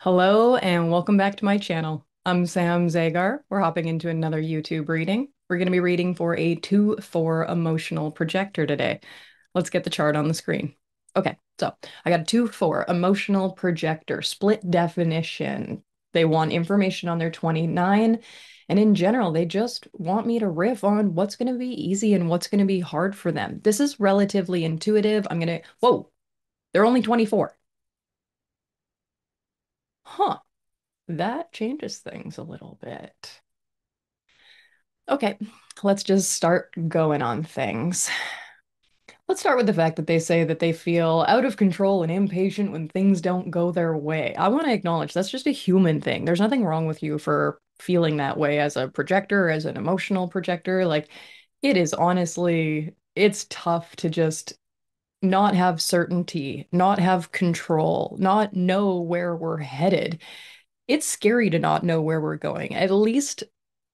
Hello and welcome back to my channel. I'm Sam Zagar. We're hopping into another YouTube reading. We're going to be reading for a 2-4 emotional projector today. Let's get the chart on the screen. Okay, so I got a 2-4 emotional projector, split definition. They want information on their 29, and in general, they just want me to riff on what's going to be easy and what's going to be hard for them. This is relatively intuitive. Whoa, they're only 24. Huh. That changes things a little bit. Okay, let's just start going on things. Let's start with the fact that they say that they feel out of control and impatient when things don't go their way. I want to acknowledge that's just a human thing. There's nothing wrong with you for feeling that way as a projector, as an emotional projector. Like, it is honestly, it's tough to just not have certainty, not have control, not know where we're headed. It's scary to not know where we're going. At least,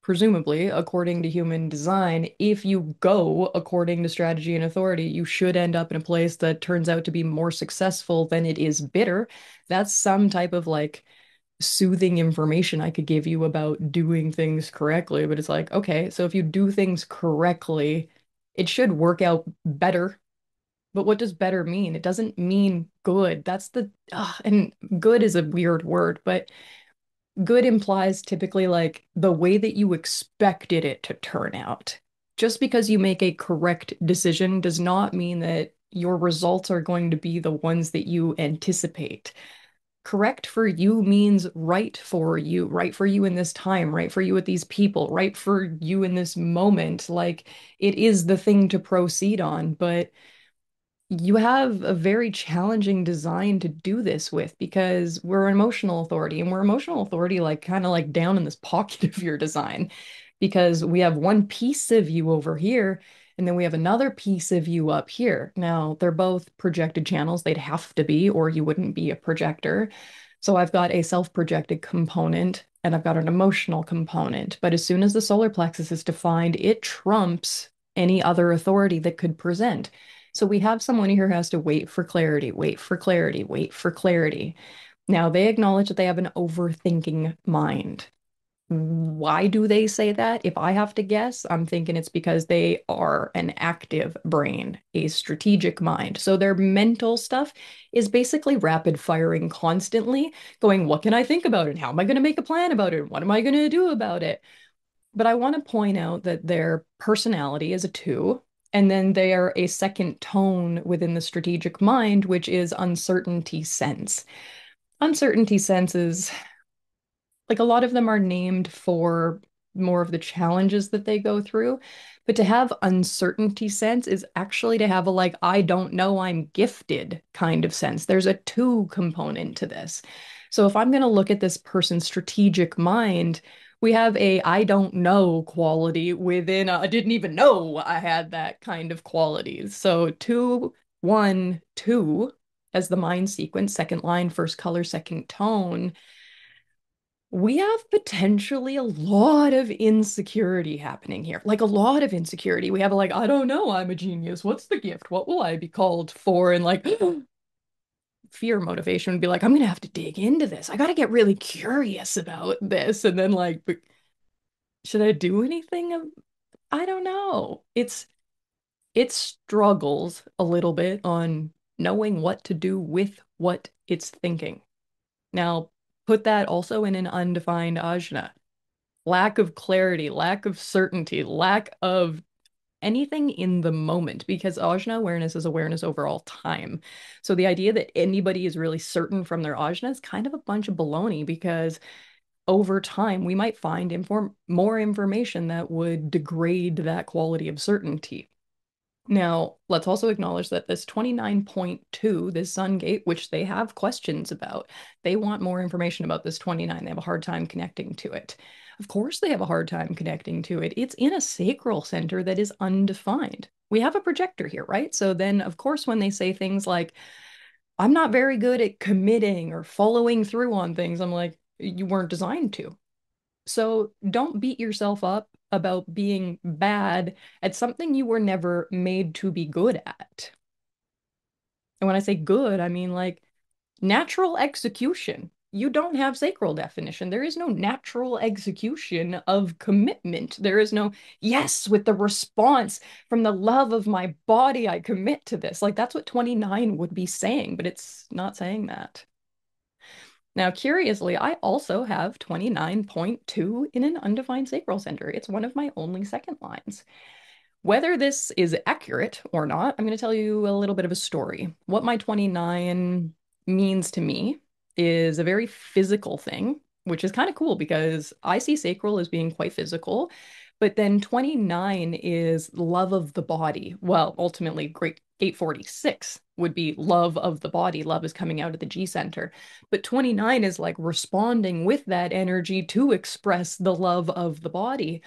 presumably, according to human design, if you go according to strategy and authority, you should end up in a place that turns out to be more successful than it is bitter. That's some type of like soothing information I could give you about doing things correctly. But it's like, okay, so if you do things correctly, it should work out better. But what does better mean? It doesn't mean good. And good is a weird word, but good implies typically like the way that you expected it to turn out. Just because you make a correct decision does not mean that your results are going to be the ones that you anticipate. Correct for you means right for you in this time, right for you with these people, right for you in this moment. Like it is the thing to proceed on, but you have a very challenging design to do this with because we're an emotional authority and we're emotional authority like kind of like down in this pocket of your design because we have one piece of you over here and then we have another piece of you up here. Now, they're both projected channels. They'd have to be or you wouldn't be a projector. So I've got a self-projected component and I've got an emotional component. But as soon as the solar plexus is defined, it trumps any other authority that could present. So we have someone here who has to wait for clarity, wait for clarity, wait for clarity. Now they acknowledge that they have an overthinking mind. Why do they say that? If I have to guess, I'm thinking it's because they are an active brain, a strategic mind. So their mental stuff is basically rapid firing constantly, going, what can I think about it? How am I going to make a plan about it? What am I going to do about it? But I want to point out that their personality is a 2, and then they are a second tone within the strategic mind, which is uncertainty sense. Uncertainty sense is like a lot of them are named for more of the challenges that they go through. But to have uncertainty sense is actually to have a like, I don't know, I'm gifted kind of sense. There's a 2 component to this. So if I'm going to look at this person's strategic mind, we have a I don't know quality within I didn't even know I had that kind of qualities. So 2, 1, 2 as the mind sequence, second line, first color, second tone, we have potentially a lot of insecurity happening here. Like a lot of insecurity. We have like, I don't know, I'm a genius. What's the gift? What will I be called for? And like fear motivation would be like, I'm gonna have to dig into this. I gotta get really curious about this. And then like, but should I do anything? I don't know. It struggles a little bit on knowing what to do with what it's thinking. Now, put that also in an undefined ajna. Lack of clarity, lack of certainty, lack of anything in the moment, because ajna awareness is awareness over all time. So the idea that anybody is really certain from their ajna is kind of a bunch of baloney because over time we might find more information that would degrade that quality of certainty. Now, let's also acknowledge that this 29.2, this sun gate, which they have questions about, they want more information about this 29. They have a hard time connecting to it. Of course, they have a hard time connecting to it. It's in a sacral center that is undefined. We have a projector here, right? So then, of course, when they say things like, I'm not very good at committing or following through on things, I'm like, you weren't designed to. So don't beat yourself up about being bad at something you were never made to be good at. And when I say good, I mean like natural execution. you don't have sacral definition. There is no natural execution of commitment. There is no, yes, with the response from the love of my body, I commit to this. Like that's what 29 would be saying, but it's not saying that. Now, curiously, I also have 29.2 in an undefined sacral center. It's one of my only second lines. Whether this is accurate or not, I'm going to tell you a little bit of a story. What my 29 means to me is a very physical thing, which is kind of cool because I see sacral as being quite physical, but then 29 is love of the body. Well, ultimately, great 846 would be love of the body. Love is coming out of the G center. But 29 is like responding with that energy to express the love of the body.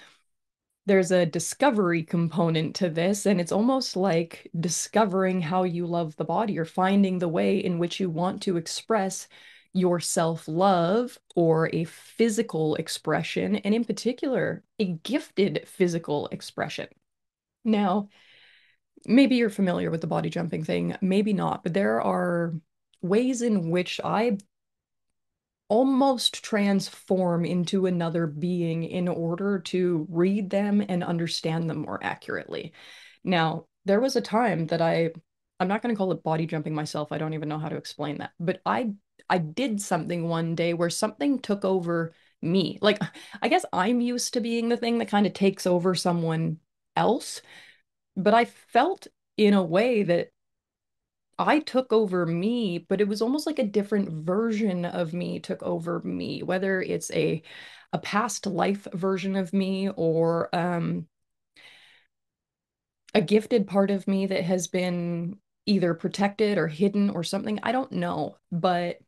There's a discovery component to this, and it's almost like discovering how you love the body or finding the way in which you want to express your self-love or a physical expression, and in particular, a gifted physical expression. Now, maybe you're familiar with the body jumping thing, maybe not, but there are ways in which I almost transform into another being in order to read them and understand them more accurately. Now, there was a time that I'm not going to call it body jumping myself. I don't even know how to explain that. But I did something one day where something took over me. Like I guess I'm used to being the thing that kind of takes over someone else, but I felt in a way that I took over me, but it was almost like a different version of me took over me, whether it's a past life version of me or a gifted part of me that has been either protected or hidden or something. I don't know. But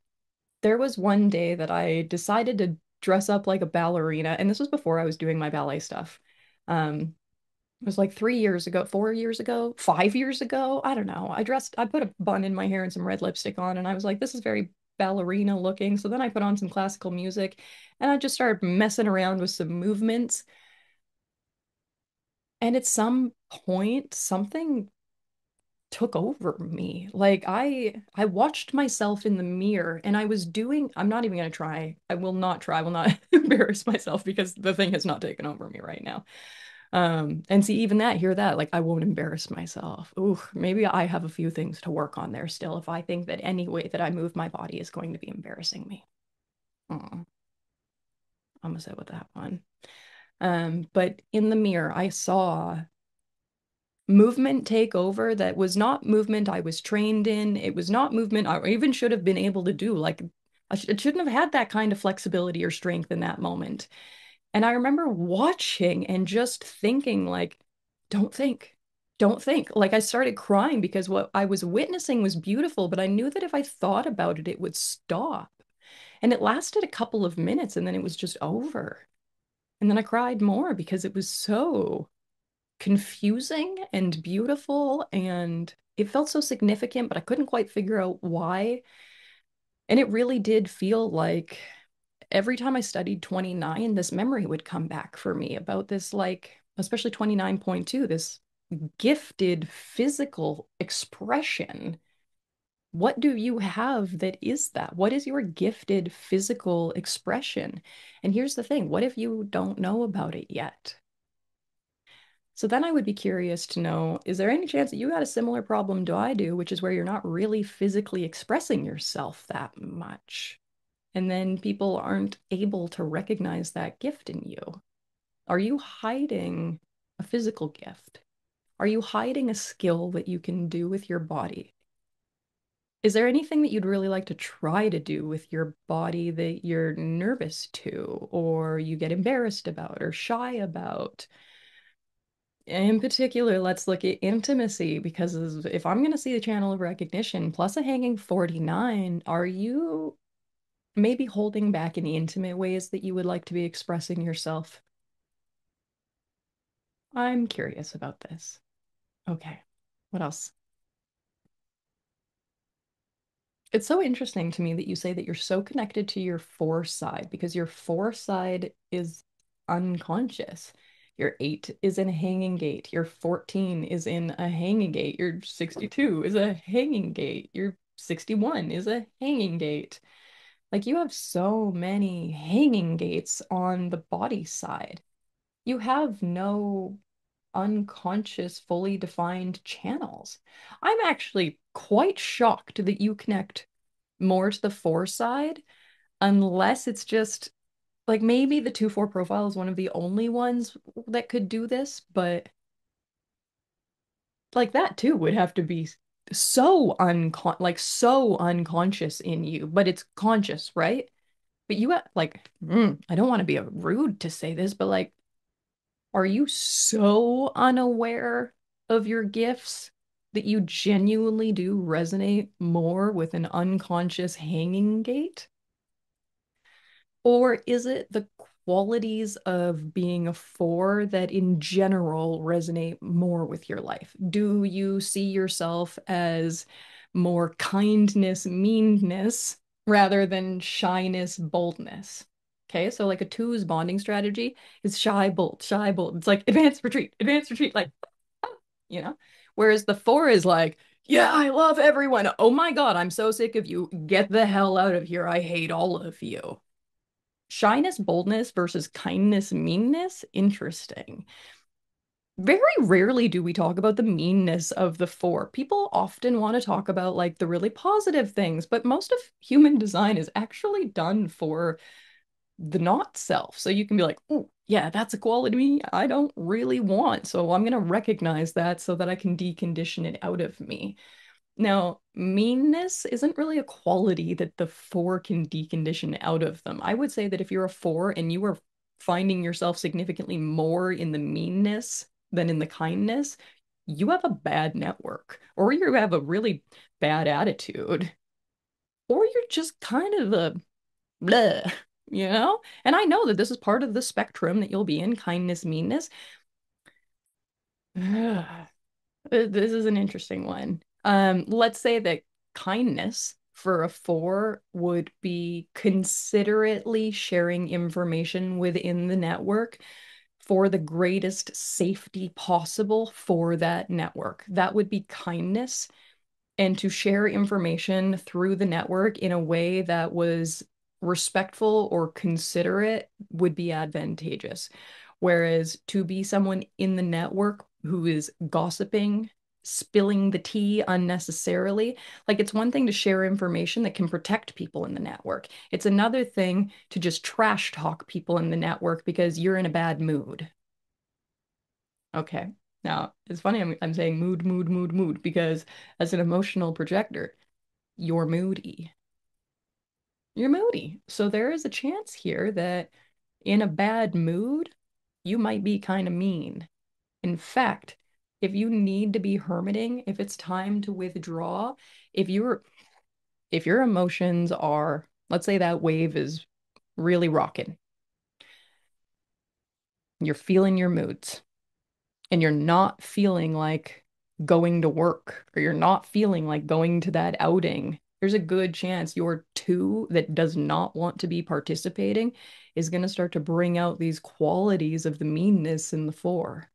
there was one day that I decided to dress up like a ballerina, and this was before I was doing my ballet stuff. It was like 3 years ago, 4 years ago, 5 years ago. I don't know. I put a bun in my hair and some red lipstick on, and I was like, this is very ballerina looking. So then I put on some classical music and I just started messing around with some movements. And at some point, something took over me. Like I watched myself in the mirror and I was doing, I'm not even gonna try. I will not try, I will not embarrass myself because the thing has not taken over me right now. And see, even that, hear that, like I won't embarrass myself. Ooh, maybe I have a few things to work on there still if I think that any way that I move my body is going to be embarrassing me. I'm gonna sit with that one. But in the mirror, I saw movement take over that was not movement I was trained in. It was not movement I even should have been able to do. Like I shouldn't have had that kind of flexibility or strength in that moment. And I remember watching and just thinking, like, don't think, don't think. Like, I started crying because what I was witnessing was beautiful, but I knew that if I thought about it, it would stop. And it lasted a couple of minutes and then it was just over. And then I cried more because it was so confusing and beautiful and it felt so significant, but I couldn't quite figure out why. And it really did feel like every time I studied 29, this memory would come back for me about this, like, especially 29.2, this gifted physical expression. What do you have that is that? What is your gifted physical expression? And here's the thing, what if you don't know about it yet? So then I would be curious to know, is there any chance that you got a similar problem to I do, which is where you're not really physically expressing yourself that much? And then people aren't able to recognize that gift in you. Are you hiding a physical gift? Are you hiding a skill that you can do with your body? Is there anything that you'd really like to try to do with your body that you're nervous to, or you get embarrassed about, or shy about? In particular, let's look at intimacy because if I'm going to see the channel of recognition plus a hanging 49, are you maybe holding back any intimate ways that you would like to be expressing yourself? I'm curious about this. Okay. What else? It's so interesting to me that you say that you're so connected to your four side because your four side is unconscious. Your 8 is in a hanging gate. Your 14 is in a hanging gate. Your 62 is a hanging gate. Your 61 is a hanging gate. Like you have so many hanging gates on the body side. You have no unconscious, fully defined channels. I'm actually quite shocked that you connect more to the four side, unless it's just like maybe the 2-4 profile is one of the only ones that could do this, but like that too would have to be so unconscious in you, but it's conscious, right? But you have like, I don't want to be rude to say this, but like, are you so unaware of your gifts that you genuinely do resonate more with an unconscious hanging gate? Or is it the qualities of being a four that in general resonate more with your life? Do you see yourself as more kindness, meanness, rather than shyness, boldness? Okay, so like a two's bonding strategy is shy, bold, shy, bold. It's like advance, retreat, like, you know? Whereas the four is like, yeah, I love everyone. Oh my God, I'm so sick of you. Get the hell out of here. I hate all of you. Shyness, boldness versus kindness, meanness. Interesting. Very rarely do we talk about the meanness of the four. People often want to talk about like the really positive things, but most of human design is actually done for the not self. So you can be like, oh, yeah, that's a quality I don't really want. So I'm going to recognize that so that I can decondition it out of me. Now, meanness isn't really a quality that the four can decondition out of them. I would say that if you're a four and you are finding yourself significantly more in the meanness than in the kindness, you have a bad network, or you have a really bad attitude, or you're just kind of a bleh, you know? And I know that this is part of the spectrum that you'll be in, kindness, meanness. This is an interesting one. Let's say that kindness for a four would be considerately sharing information within the network for the greatest safety possible for that network. That would be kindness, and to share information through the network in a way that was respectful or considerate would be advantageous. Whereas to be someone in the network who is gossiping, spilling the tea unnecessarily, like it's one thing to share information that can protect people in the network. It's another thing to just trash talk people in the network because you're in a bad mood. Okay. Now, it's funny I'm saying mood, mood, mood, mood because as an emotional projector, you're moody. You're moody. So there is a chance here that in a bad mood, you might be kind of mean. In fact, if you need to be hermiting, if it's time to withdraw, if you're if your emotions are, let's say that wave is really rocking, you're feeling your moods, and you're not feeling like going to work or you're not feeling like going to that outing, there's a good chance your two that does not want to be participating is going to start to bring out these qualities of the meanness in the four.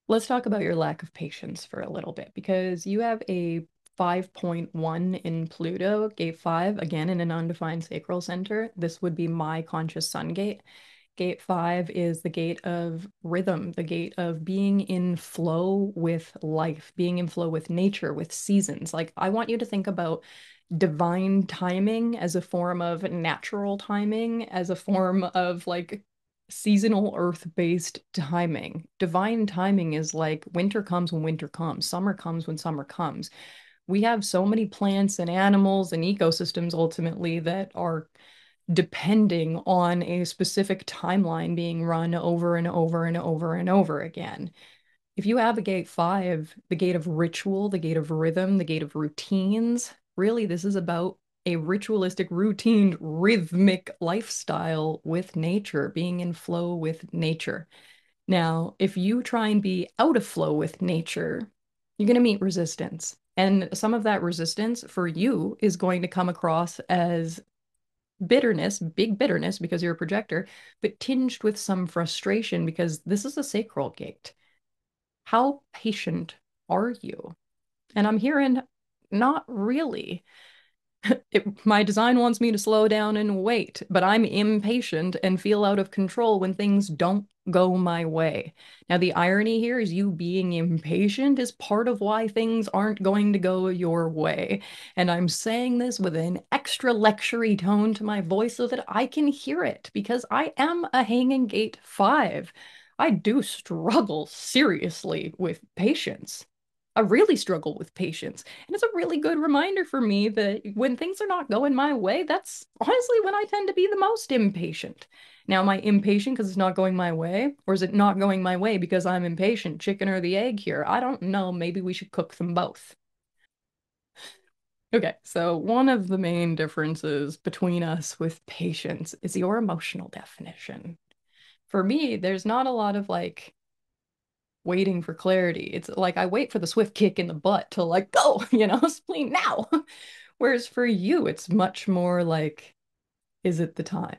Let's talk about your lack of patience for a little bit because you have a 5.1 in Pluto, gate 5, again in an undefined sacral center. This would be my conscious sun gate. Gate 5 is the gate of rhythm, the gate of being in flow with life, being in flow with nature, with seasons. Like, I want you to think about divine timing as a form of natural timing, as a form of like seasonal earth-based timing. Divine timing is like winter comes when winter comes, summer comes when summer comes. We have so many plants and animals and ecosystems ultimately that are depending on a specific timeline being run over and over and over and over again. If you have a gate 5, the gate of ritual, the gate of rhythm, the gate of routines, really this is about a ritualistic, routine, rhythmic lifestyle with nature, being in flow with nature. Now, if you try and be out of flow with nature, you're going to meet resistance. And some of that resistance for you is going to come across as bitterness, big bitterness because you're a projector, but tinged with some frustration because this is a sacral gate. How patient are you? And I'm hearing not really. My design wants me to slow down and wait, but I'm impatient and feel out of control when things don't go my way. Now, the irony here is you being impatient is part of why things aren't going to go your way. And I'm saying this with an extra lectury tone to my voice so that I can hear it because I am a hanging gate 5. I do struggle seriously with patience. I really struggle with patience. And it's a really good reminder for me that when things are not going my way, that's honestly when I tend to be the most impatient. Now, am I impatient because it's not going my way? Or is it not going my way because I'm impatient? Chicken or the egg here? I don't know. Maybe we should cook them both. Okay, so one of the main differences between us with patience is your emotional definition. For me, there's not a lot of like waiting for clarity. It's like I wait for the swift kick in the butt to like go, spleen now. Whereas for you, it's much more like, is it the time?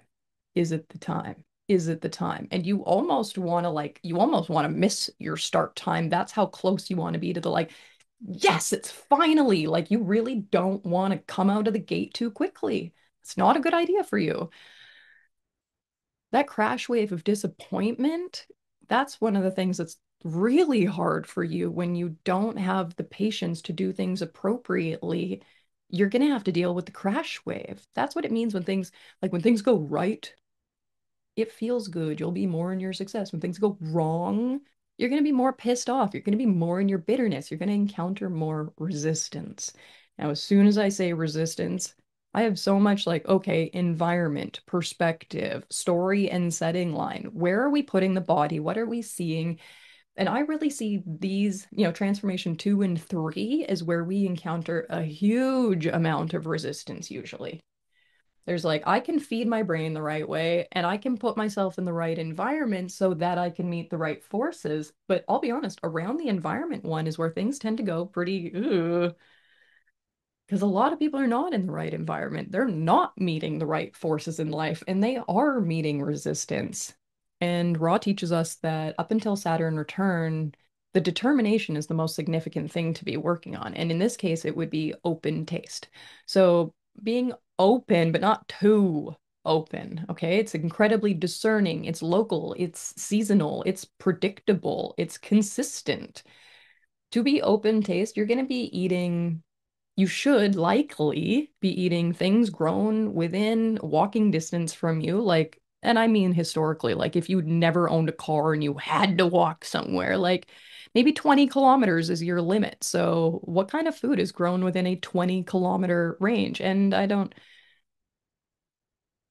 Is it the time? Is it the time? And you almost want to miss your start time. That's how close you want to be to the like, yes, it's finally like you really don't want to come out of the gate too quickly. It's not a good idea for you. That crash wave of disappointment, that's one of the things that's really hard for you when you don't have the patience to do things appropriately. You're going to have to deal with the crash wave. That's what it means when things go right, it feels good. You'll be more in your success. When things go wrong, you're going to be more pissed off. You're going to be more in your bitterness. You're going to encounter more resistance. Now, as soon as I say resistance, I have so much like, okay, environment, perspective, story, and setting line. Where are we putting the body? What are we seeing? And I really see these, transformation 2 and 3 is where we encounter a huge amount of resistance usually. There's like, I can feed my brain the right way and I can put myself in the right environment so that I can meet the right forces. But I'll be honest, around the environment one is where things tend to go pretty, because a lot of people are not in the right environment. They're not meeting the right forces in life and they are meeting resistance. And Ra teaches us that up until Saturn return, the determination is the most significant thing to be working on. And in this case, it would be open taste. So being open, but not too open. Okay. It's incredibly discerning. It's local. It's seasonal. It's predictable. It's consistent. To be open taste, you're going to be eating you should likely be eating things grown within walking distance from you. Like, and I mean historically, like if you'd never owned a car and you had to walk somewhere, like maybe 20 kilometers is your limit. So, what kind of food is grown within a 20-kilometer range? And I don't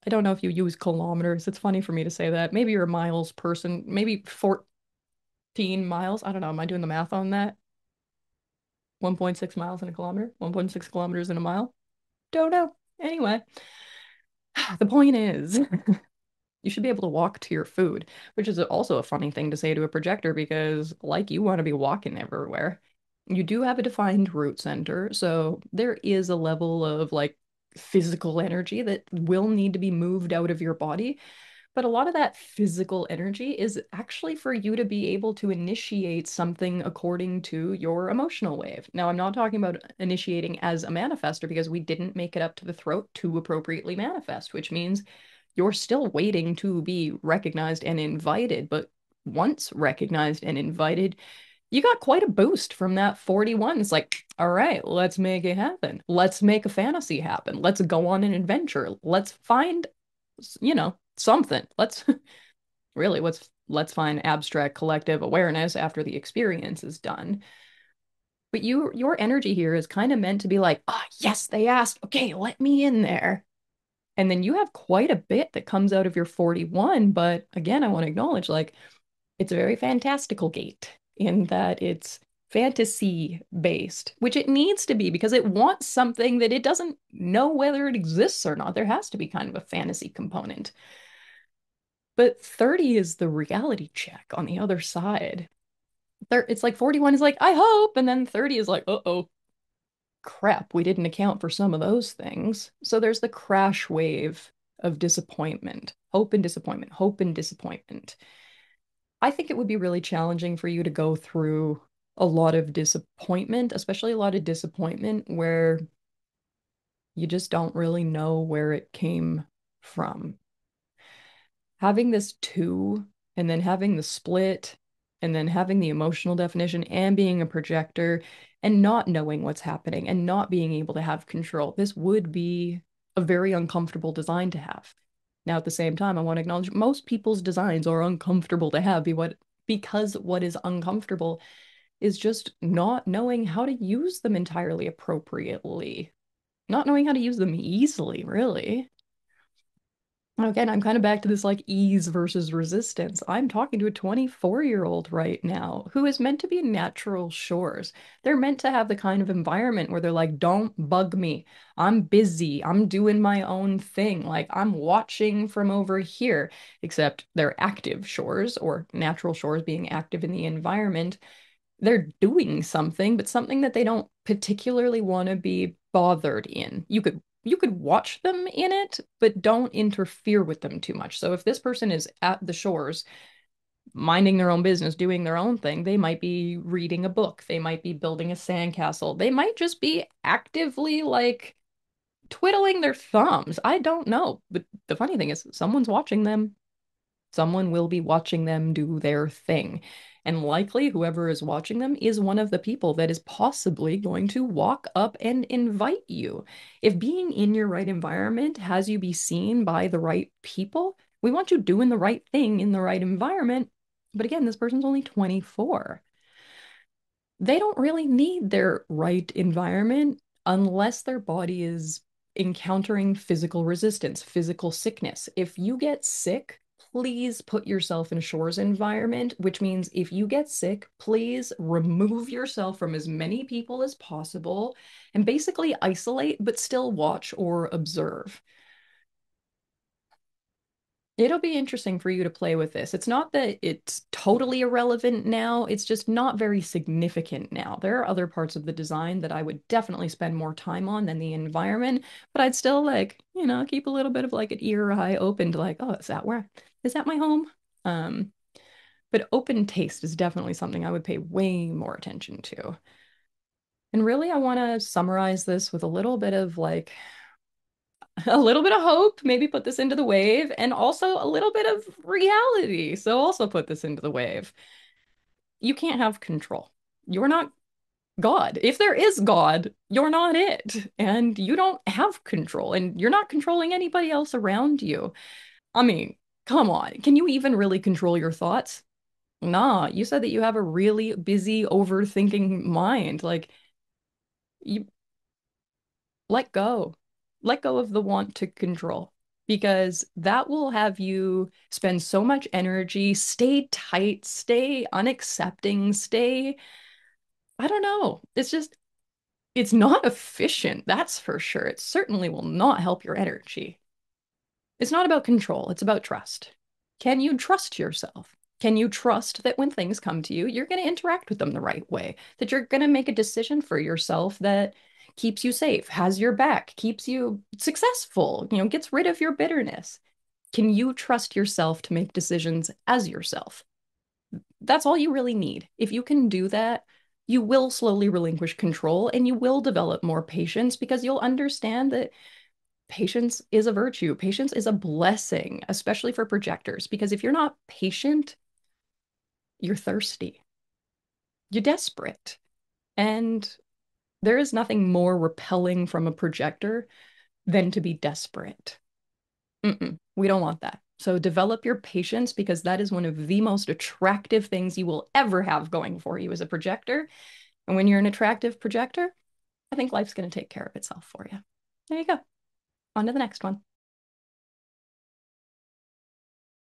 know if you use kilometers. It's funny for me to say that. Maybe you're a miles person, maybe 14 miles. I don't know. Am I doing the math on that? 1.6 miles in a kilometer, 1.6 kilometers in a mile. Don't know. Anyway, the point is, you should be able to walk to your food, which is also a funny thing to say to a projector because, like, you want to be walking everywhere. You do have a defined root center, so there is a level of like physical energy that will need to be moved out of your body. But a lot of that physical energy is actually for you to be able to initiate something according to your emotional wave. Now, I'm not talking about initiating as a manifester because we didn't make it up to the throat to appropriately manifest, which means you're still waiting to be recognized and invited. But once recognized and invited, you got quite a boost from that 41. It's like, all right, let's make it happen. Let's make a fantasy happen. Let's go on an adventure. Let's find, something. Let's find abstract collective awareness after the experience is done. But your energy here is kind of meant to be like, ah, oh, yes, they asked. Okay, let me in there. And then you have quite a bit that comes out of your 41. But again, I want to acknowledge like it's a very fantastical gate in that it's fantasy based, which it needs to be because it wants something that it doesn't know whether it exists or not. There has to be kind of a fantasy component. But 30 is the reality check on the other side. It's like 41 is like, I hope. And then 30 is like, uh-oh, crap, we didn't account for some of those things. So there's the crash wave of disappointment, hope and disappointment, hope and disappointment. I think it would be really challenging for you to go through a lot of disappointment, especially a lot of disappointment where You just don't really know where it came from. Having this two, and then having the split, and then having the emotional definition and being a projector and not knowing what's happening and not being able to have control, this would be a very uncomfortable design to have. Now, at the same time, I want to acknowledge most people's designs are uncomfortable to have because what is uncomfortable is just not knowing how to use them entirely appropriately, not knowing how to use them easily, really. Again, I'm kind of back to this like ease versus resistance. I'm talking to a 24-year-old right now who is meant to be natural shores. They're meant to have the kind of environment where they're like, don't bug me. I'm busy. I'm doing my own thing. Like I'm watching from over here, except they're active shores or natural shores being active in the environment. They're doing something, but something that they don't particularly want to be bothered in. You could watch them in it, but don't interfere with them too much. So if this person is at the shores, minding their own business, doing their own thing, they might be reading a book, they might be building a sandcastle, they might just be actively like twiddling their thumbs. I don't know. But the funny thing is, someone's watching them. Someone will be watching them do their thing. And likely, whoever is watching them is one of the people that is possibly going to walk up and invite you. If being in your right environment has you be seen by the right people, we want you doing the right thing in the right environment. But again, this person's only 24. They don't really need their right environment unless their body is encountering physical resistance, physical sickness. If you get sick, please put yourself in a shores environment, which means if you get sick, please remove yourself from as many people as possible and basically isolate, but still watch or observe. It'll be interesting for you to play with this. It's not that it's totally irrelevant now, it's just not very significant now. There are other parts of the design that I would definitely spend more time on than the environment, but I'd still like, keep a little bit of like an ear or eye open to like, oh, is that my home? Um, but open taste is definitely something I would pay way more attention to. And really, I want to summarize this with a little bit of like a little bit of hope, maybe put this into the wave, and also a little bit of reality. So also put this into the wave. You can't have control. You're not God. If there is God, you're not it. And you don't have control, and you're not controlling anybody else around you. I mean, come on. Can you even really control your thoughts? Nah, you said that you have a really busy, overthinking mind. Like, you let go. Let go of the want to control because that will have you spend so much energy, stay tight, stay unaccepting, I don't know. It's not efficient, that's for sure. It certainly will not help your energy. It's not about control, it's about trust. Can you trust yourself? Can you trust that when things come to you, you're going to interact with them the right way? That you're going to make a decision for yourself that keeps you safe, has your back, keeps you successful, gets rid of your bitterness? Can you trust yourself to make decisions as yourself? That's all you really need. If you can do that, you will slowly relinquish control and you will develop more patience because you'll understand that patience is a virtue. Patience is a blessing, especially for projectors, because if you're not patient, you're thirsty, you're desperate. And there is nothing more repelling from a projector than to be desperate. We don't want that. So develop your patience because that is one of the most attractive things you will ever have going for you as a projector. And when you're an attractive projector, I think life's going to take care of itself for you. There you go. On to the next one.